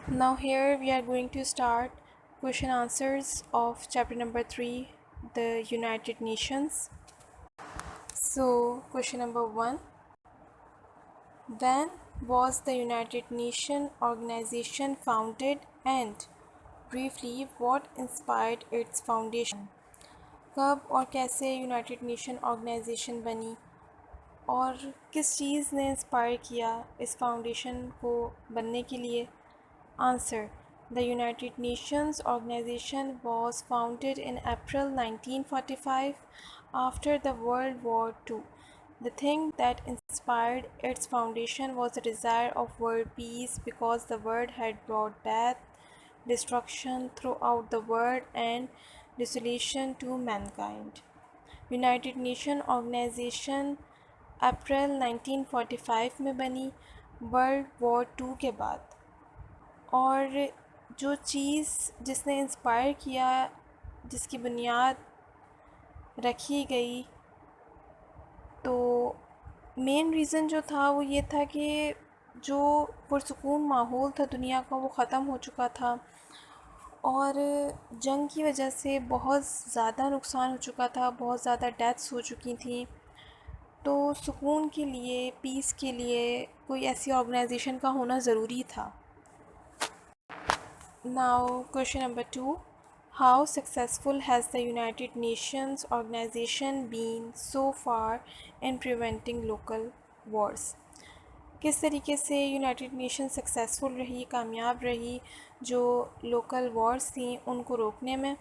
Now here we are going to start question answers of chapter number 3, the United Nations. So question number 1, when was the United Nations organization founded, and briefly what inspired its foundation? कब और कैसे United Nation organisation बनी और किस चीज़ ने inspire किया इस foundation को बनने के लिए? Answer. The United Nations organization was founded in April 1945 after the World War II. The thing that inspired its foundation was the desire of world peace because the world had brought death, destruction throughout the world and desolation to mankind. United Nations organization अप्रैल 1945 में बनी world war 2 के बाद, और जो चीज़ जिसने inspire किया, जिसकी बुनियाद रखी गई, तो मेन रीज़न जो था वो ये था कि जो पुरसुकून माहौल था दुनिया का वो ख़त्म हो चुका था और जंग की वजह से बहुत ज़्यादा नुकसान हो चुका था, बहुत ज़्यादा डेथ्स हो चुकी थी। तो सुकून के लिए, पीस के लिए कोई ऐसी ऑर्गेनाइजेशन का होना ज़रूरी था। Now question number 2, how successful has the United Nations organization been so far in preventing local wars? किस तरीके से यूनाइटेड नेशन सक्सेसफुल रही, कामयाब रही जो लोकल वॉर्स थी उनको रोकने में,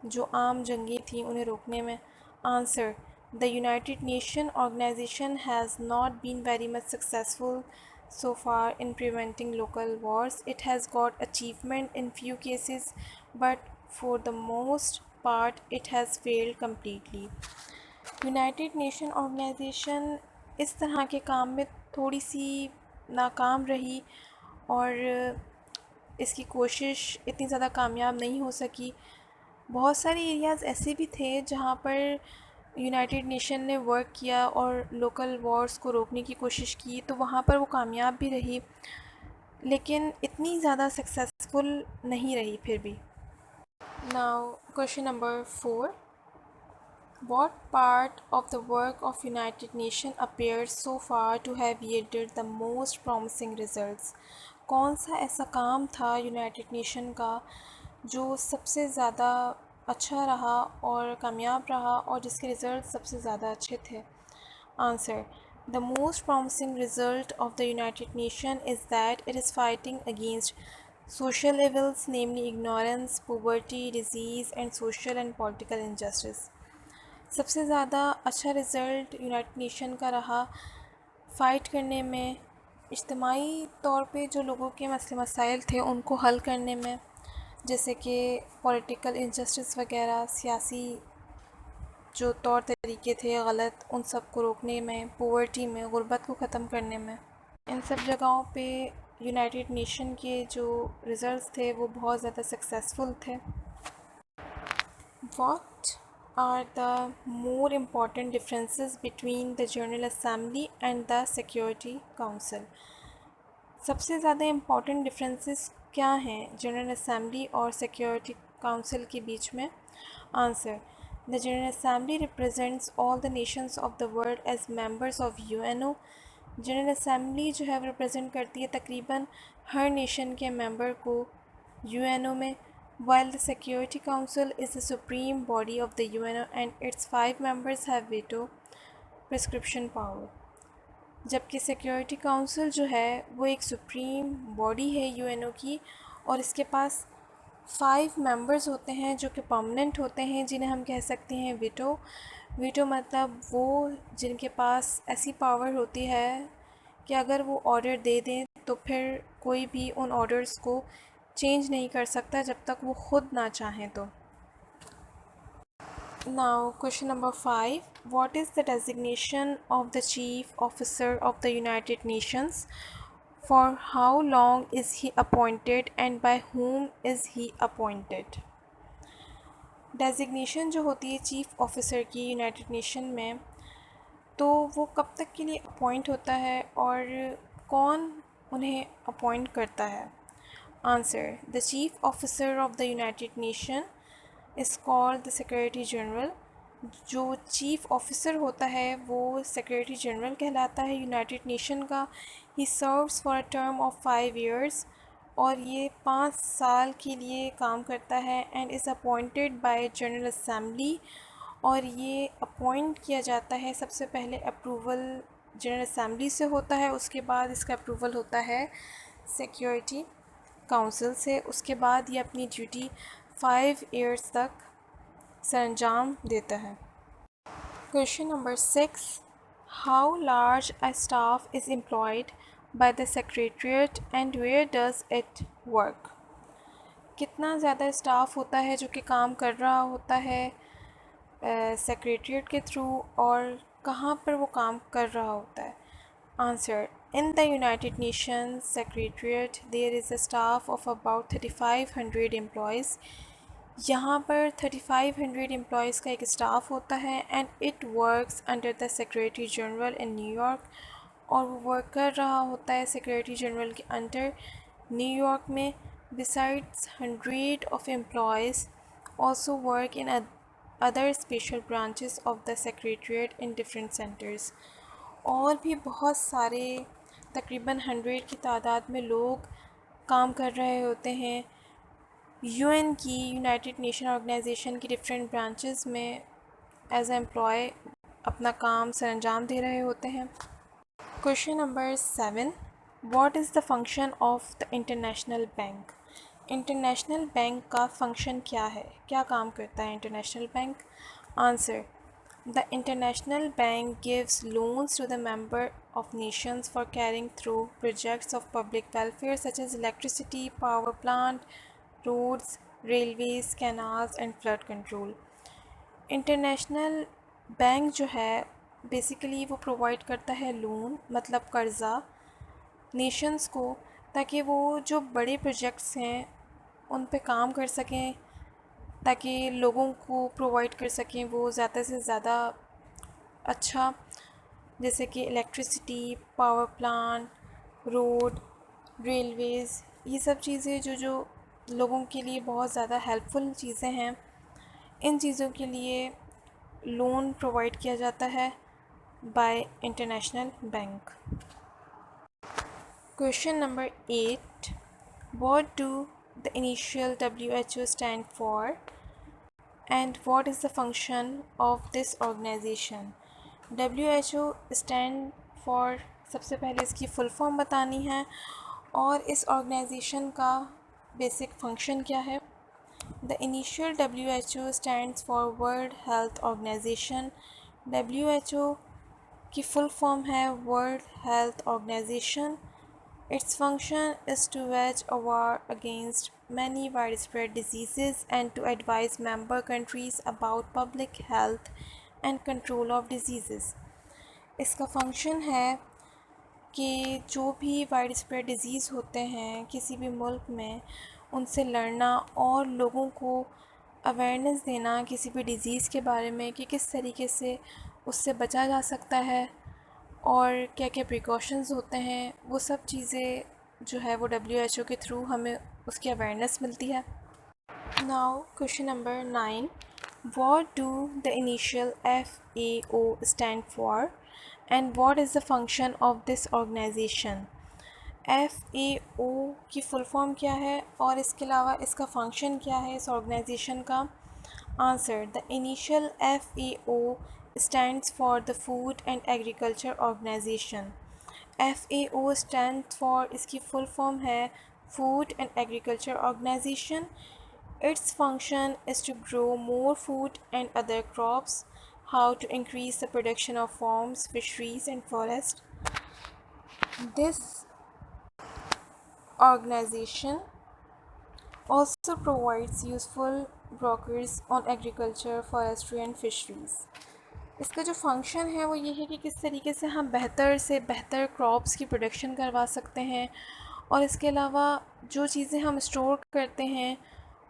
जो आम जंगी थी उन्हें रोकने में? Answer. The United Nations organization has not been very much successful so far in preventing local wars. It has got achievement in few cases, but for the most part it has failed completely. United Nation Organization इस तरह के काम में थोड़ी सी नाकाम रही और इसकी कोशिश इतनी ज़्यादा कामयाब नहीं हो सकी। बहुत सारे एरियाज़ ऐसे भी थे जहाँ पर यूनाइटेड नेशन ने वर्क किया और लोकल वॉर्स को रोकने की कोशिश की, तो वहाँ पर वो कामयाब भी रही, लेकिन इतनी ज़्यादा सक्सेसफुल नहीं रही फिर भी। Now question number 4, what part of the work of United Nations appears so far to have yielded the most promising results? कौन सा ऐसा काम था यूनाइटेड नेशन का जो सबसे ज़्यादा अच्छा रहा और कामयाब रहा और जिसके रिज़ल्ट सबसे ज़्यादा अच्छे थे? Answer. The most promising result of the United Nations is that it is fighting against social evils, namely ignorance, poverty, disease and social and political injustice. सबसे ज़्यादा अच्छा रिज़ल्ट यूनाइटेड नेशन का रहा फ़ाइट करने में, इज्तिमाई तौर पे जो लोगों के मसले मसाइल थे उनको हल करने में, जैसे कि पॉलिटिकल इनजस्टिस वगैरह, सियासी जो तौर तरीके थे गलत, उन सब को रोकने में, पोवर्टी में, गुर्बत को ख़त्म करने में। इन सब जगहों पे यूनाइटेड नेशन के जो रिज़ल्ट्स थे वो बहुत ज़्यादा सक्सेसफुल थे। What are the more important differences between the General Assembly and the Security Council? सबसे ज़्यादा इम्पॉर्टेंट डिफरेंसेस क्या हैं जनरल असेंबली और सिक्योरिटी काउंसिल के बीच में? Answer. The General Assembly represents all the nations of the world as members of UNO. General Assembly जो है रिप्रेजेंट करती है तकरीबन हर नेशन के मेंबर को यूएनओ में, while the Security Council is the supreme body of the UNO and its 5 members have veto prescription power. जबकि सिक्योरिटी काउंसिल जो है वो एक सुप्रीम बॉडी है यूएनओ की और इसके पास 5 मेंबर्स होते हैं जो कि परमानेंट होते हैं, जिन्हें हम कह सकते हैं वीटो. वीटो मतलब वो जिनके पास ऐसी पावर होती है कि अगर वो ऑर्डर दे दें तो फिर कोई भी उन ऑर्डर्स को चेंज नहीं कर सकता जब तक वो खुद ना चाहें तो. Now question number 5, what is the designation of the chief officer of the United Nations? For how long is he appointed and by whom is he appointed? Designation जो होती है चीफ़ ऑफिसर की यूनाइटेड नेशन में, तो वो कब तक के लिए अपॉइंट होता है और कौन उन्हें अपॉइंट करता है? Answer, the chief officer of the United nation is called the secretary general. जो चीफ ऑफिसर होता है वो सेक्रेटरी जनरल कहलाता है यूनाइटेड नेशन का। He serves for a term of 5 years और ये 5 साल के लिए काम करता है and is appointed by general Assembly और ये अपॉइंट किया जाता है सबसे पहले अप्रूवल जनरल असेंबली से होता है, उसके बाद इसका अप्रूवल होता है सिक्योरिटी काउंसिल से। उसके बाद ये अपनी ड्यूटी 5 years तक सरंजाम देता है। Question number 6, how large a staff is employed by the secretariat and where does it work. कितना ज़्यादा स्टाफ होता है जो कि काम कर रहा होता है सेक्रेटरीट के थ्रू और कहाँ पर वो काम कर रहा होता है। Answer, in the United Nations secretariat there is a staff of about 3500 employees. यहाँ पर 3500 एम्प्लॉयज़ का एक स्टाफ होता है and it works under the secretary general in New York और वो वर्क कर रहा होता है सेक्रेटरी जनरल के अंडर न्यूयॉर्क में। Besides 100 of employees also work in other special branches of the secretariat in different centers। और भी बहुत सारे तकरीबन 100 की तादाद में लोग काम कर रहे होते हैं यूएन की यूनाइटेड नेशन ऑर्गेनाइजेशन की डिफरेंट ब्रांचेस में एज एम्प्लॉय अपना काम सरंजाम दे रहे होते हैं। Question number 7, what is the function of the international bank. International bank का फंक्शन क्या है, क्या काम करता है international bank. Answer, the international bank gives loans to the member of nations for carrying through projects of public welfare such as electricity, power plant, roads, railways, canals and flood control. International bank जो है basically वो provide करता है loan मतलब कर्ज़ा Nations को ताकि वो जो बड़े प्रोजेक्ट्स हैं उन पे काम कर सकें, ताकि लोगों को प्रोवाइड कर सकें वो ज़्यादा से ज़्यादा अच्छा, जैसे कि electricity, power plant, road, Railways, ये सब चीज़ें जो लोगों के लिए बहुत ज़्यादा हेल्पफुल चीज़ें हैं, इन चीज़ों के लिए लोन प्रोवाइड किया जाता है by international bank. Question number 8, what do the initial WHO stand for and what is the function of this organization. WHO stand for, सबसे पहले इसकी फुल फॉर्म बतानी है और इस ऑर्गेनाइजेशन का बेसिक फंक्शन क्या है। The initial WHO stands for World Health Organization. WHO की फुल फॉर्म है World Health Organization. Its function is to wage a war against many widespread diseases and to advise member countries about public health and control of diseases। इसका function है कि जो भी wide spread disease होते हैं किसी भी मुल्क में उनसे लड़ना और लोगों को अवेयरनेस देना किसी भी डिज़ीज़ के बारे में कि किस तरीके से उससे बचा जा सकता है और क्या क्या प्रिकॉशंस होते हैं, वो सब चीज़ें जो है वो WHO के थ्रू हमें उसकी अवेयरनेस मिलती है। Now question number 9, what do the initial FAO stand for and what is the function of this organization. FAO की फुल फॉर्म क्या है और इसके अलावा इसका फंक्शन क्या है इस ऑर्गेनाइजेशन का। Answer, the initial FAO stands for the Food and Agriculture Organization। FAO stands for, इसकी full form है Food and Agriculture Organization। Its function is to grow more food and other crops, how to increase the production of farms, fisheries and forest। This organization also provides useful brokers on agriculture, forestry and fisheries। इसका जो function है वो ये है कि किस तरीके से हम बेहतर से बेहतर क्रॉप्स की प्रोडक्शन करवा सकते हैं और इसके अलावा जो चीज़ें हम स्टोर करते हैं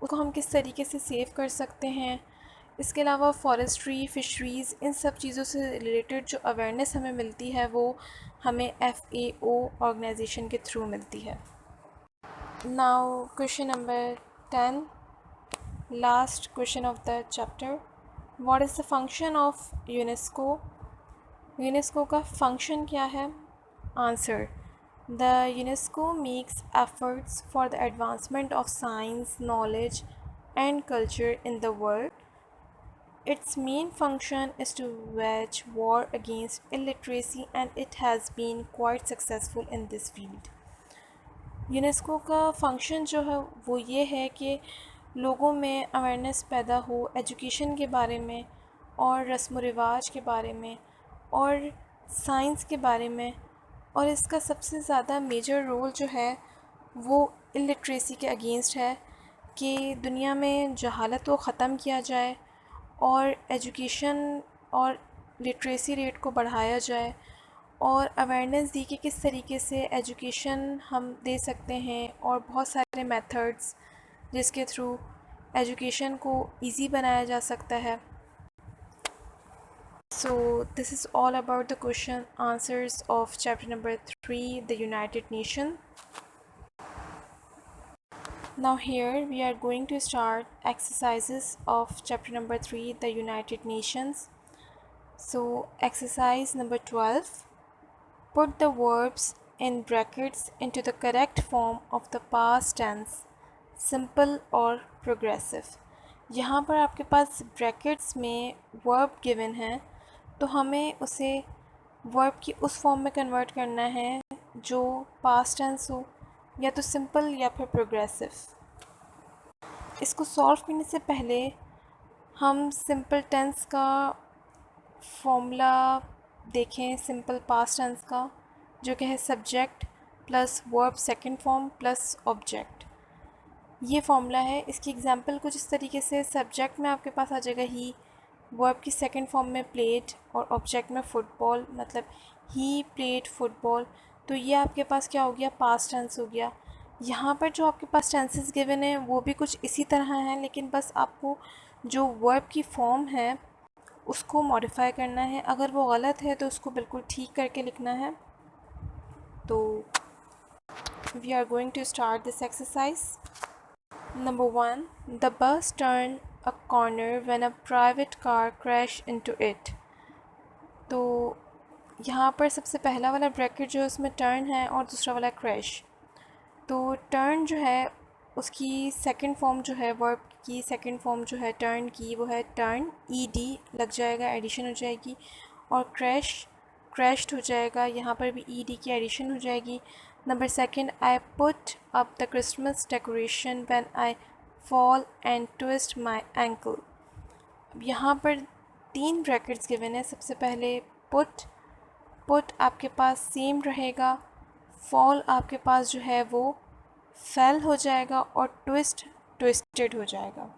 उसको हम किस तरीके से सेव कर सकते हैं। इसके अलावा फॉरेस्ट्री, फिशरीज़, इन सब चीज़ों से रिलेटेड जो अवेयरनेस हमें मिलती है वो हमें FAO ऑर्गेनाइजेशन के थ्रू मिलती है। Now question number 10, last question of the chapter. What is the function of UNESCO? UNESCO का फंक्शन क्या है? Answer: the UNESCO makes efforts for the advancement of science, knowledge and culture in the world. Its main function is to wage war against illiteracy and it has been quite successful in this field. UNESCO का function जो है वो ये है कि लोगों में awareness पैदा हो एजुकेशन के बारे में और रस्म व रिवाज के बारे में और साइंस के बारे में, और इसका सबसे ज़्यादा मेजर रोल जो है वो इलिटरेसी के अगेंस्ट है कि दुनिया में जहालत को ख़त्म किया जाए और एजुकेशन और लिटरेसी रेट को बढ़ाया जाए और अवेयरनेस दी कि किस तरीके से एजुकेशन हम दे सकते हैं और बहुत सारे मेथड्स जिसके थ्रू एजुकेशन को इजी बनाया जा सकता है. So this is all about the question answers of chapter number 3, the United Nations. Now here we are going to start exercises of chapter number 3, the United Nations. So exercise number 12. Put the verbs in brackets into the correct form of the past tense, simple or progressive. यहाँ पर आपके पास brackets में verb given है तो हमें उसे verb की उस फॉर्म में कन्वर्ट करना है जो पास्ट टेंस हो या तो सिंपल या फिर प्रोग्रेसिव. इसको सॉल्व करने से पहले हम सिंपल टेंस का फॉर्मूला देखें. सिंपल पास्ट टेंस का जो कि है subject plus verb second form plus object. ये फॉर्मूला है. इसकी एग्जांपल कुछ इस तरीके से, सब्जेक्ट में आपके पास आ जाएगा ही, वर्ब की सेकंड फॉर्म में प्लेड और ऑब्जेक्ट में फुटबॉल, मतलब ही प्लेड फुटबॉल. तो ये आपके पास क्या हो गया? पास्ट टेंस हो गया. यहाँ पर जो आपके पास टेंसेस गिवन हैं वो भी कुछ इसी तरह हैं, लेकिन बस आपको जो वर्ब की फॉर्म है उसको मॉडिफाई करना है. अगर वो गलत है तो उसको बिल्कुल ठीक करके लिखना है. तो we are going to start this exercise. Number 1. The bus turned a corner when a private car crashed into it. तो यहाँ पर सबसे पहला वाला ब्रैकेट जो है उसमें टर्न है और दूसरा वाला क्रैश. तो टर्न जो है उसकी सेकंड फॉर्म जो है, वर्ब की सेकंड फॉर्म जो है टर्न की, वो है टर्न. ईडी लग जाएगा, एडिशन हो जाएगी. और क्रैश्ड हो जाएगा, यहाँ पर भी ईडी की एडिशन हो जाएगी. Number 2. I put up the Christmas decoration when I fall and twist my ankle. अब यहाँ पर 3 ब्रैकेट्स गिवन है. सबसे पहले पुट आपके पास सेम रहेगा, फॉल आपके पास जो है वो फेल हो जाएगा और ट्विस्टेड हो जाएगा.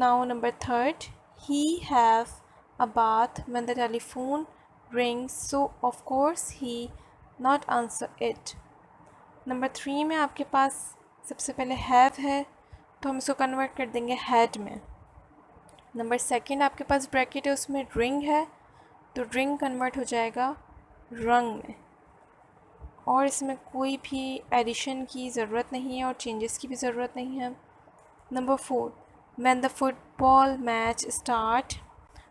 Now number 3. He have a bath when the telephone rings, so of course he not answer it. Number 3 में आपके पास सबसे पहले हैव है तो हम इसको कन्वर्ट कर देंगे हैड में. नंबर 2 आपके पास ब्रैकेट है, उसमें रिंग है तो रिंग कन्वर्ट हो जाएगा रंग में. और इसमें कोई भी एडिशन की ज़रूरत नहीं है और चेंजेस की भी ज़रूरत नहीं है. Number 4. When the football match start,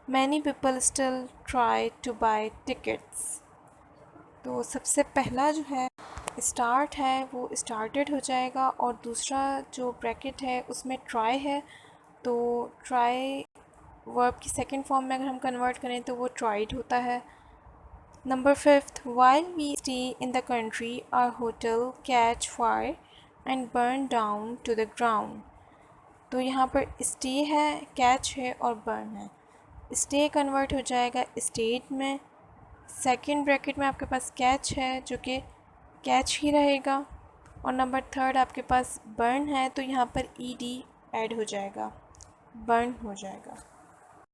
many people still try to buy tickets. तो सबसे पहला जो है स्टार्ट है वो स्टार्टेड हो जाएगा और दूसरा जो ब्रैकेट है उसमें ट्राई है तो ट्राई वर्ब की सेकंड फॉर्म में अगर हम कन्वर्ट करें तो वो ट्राइड होता है. Number 5. While we stay in the country, our hotel catch fire and burn down to the ground. तो यहाँ पर स्टे है, कैच है और बर्न है. स्टे कन्वर्ट हो जाएगा स्टेट में. सेकंड ब्रैकेट में आपके पास कैच है जो कि कैच ही रहेगा. और नंबर 3 आपके पास बर्न है तो यहाँ पर ईडी ऐड हो जाएगा, बर्न हो जाएगा.